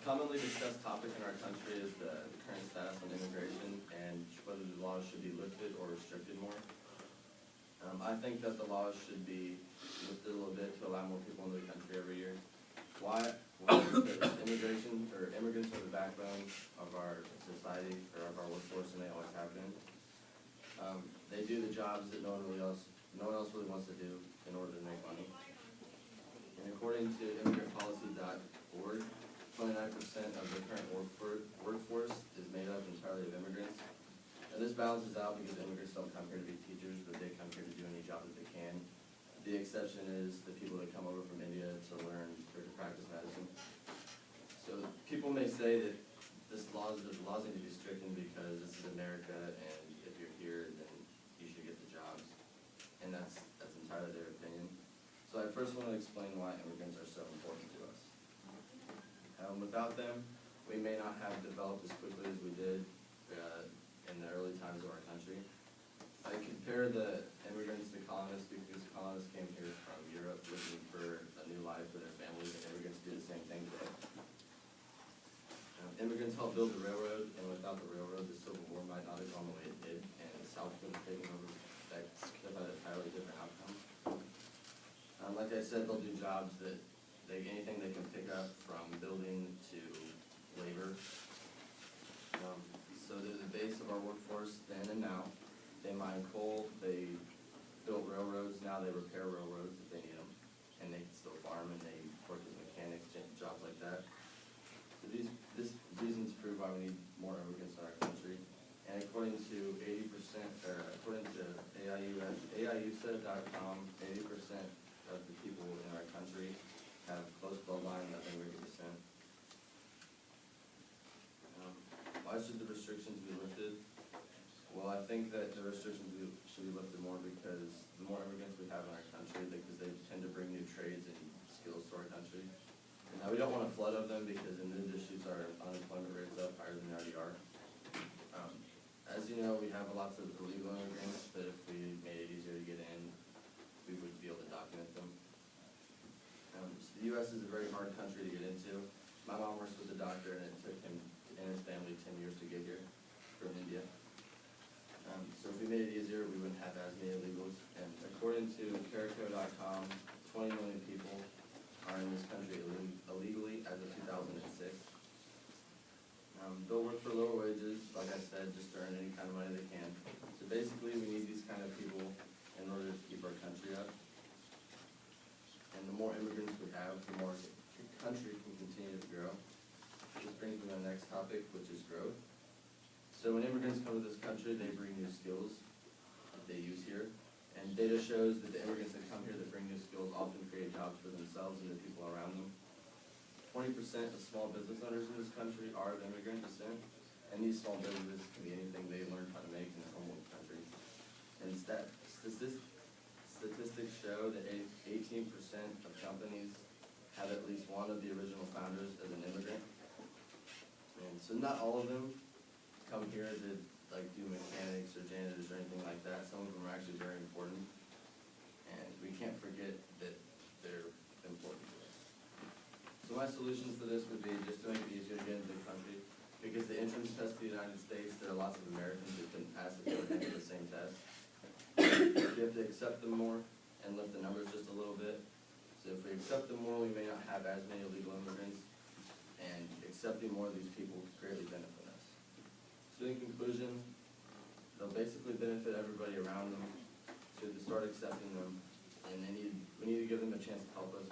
commonly discussed topic in our country is the current status on immigration and whether the laws should be lifted or restricted more. I think that the laws should be lifted a little bit to allow more people into the country every year. Why? Well, because immigration or immigrants are the backbone of our society or of our workforce, and they always have been. They do the jobs that no one else really wants to do in order to make money. And according to immigrantpolicy.org, 29% of the current workforce is made up entirely of immigrants. And this balances out because immigrants don't come here to be teachers, but they come here to do any job that they can. The exception is the people that come over from India to learn or to practice medicine. So people may say that the laws need to be strictened because this is America, and if you're here, then you should get the jobs. And that's entirely their opinion. So I first want to explain why immigrants are so important to us. Without them, we may not have developed as quickly as we did in the early times of our country. I compare the immigrants to colonists because colonists came here from Europe looking for a new life for their families, and immigrants do the same thing today. Immigrants helped build the railroad, and without the railroad, the Civil War might not have gone the way it did, and the South would have taken over. That could have had an entirely different outcome. Like I said, they'll do jobs that anything they can pick up from building to labor. So they're the base of our workforce then and now. They mine coal, they build railroads, now they repair railroads if they need them, and they can still farm and they work as mechanics, jobs like that. So these reasons prove why we need more immigrants in our country. And according to according to AIUSA.com, 80% of the people in our country have close bloodline of immigrant descent. Why should the restrictions be lifted? Well, I think that the restrictions should be lifted more because the more immigrants we have in our country, because they tend to bring new trades and skills to our country. And now we don't want a flood of them because in this shoots our unemployment rates up higher than they already are. As you know, we have lots of illegal immigrants that if we made it easier to get in, we would be able to document them. So the U.S. is a very hard country to get into. My mom works with a doctor, and it took him and his family 10 years to get here from India. So if we made it easier, we wouldn't have as many illegals. And according to Carico.com, 20 million people are in this country illegally as of 2006. They'll work for lower wages, like I said, just to earn any kind of money they can. So basically, we need these kind of people in order to keep our country up. And the more immigrants we have, the more the country can continue to grow. This brings me to the next topic, which is growth. So when immigrants come to this country, they bring new skills that they use here. And data shows that the immigrants that come here that bring new skills often create jobs for themselves and the people around them. 20% of small business owners in this country are of immigrant descent, and these small businesses can be anything they learned how to make in their home country. And statistics show that 18% of companies have at least one of the original founders as an immigrant. And so not all of them come here to do mechanics or janitors or anything like that. Some of them are actually very important, and we can't forget that they're important to us. So my solution for this would be just to make it easier to get into the country, because the entrance test to the United States, there are lots of Americans that couldn't pass if they were taking the same test. We have to accept them more and lift the numbers just a little bit. So if we accept them more, we may not have as many illegal immigrants, and accepting more of these people could greatly benefit us. So in conclusion, they'll basically benefit everybody around them to start accepting them, and we need to give them a chance to help us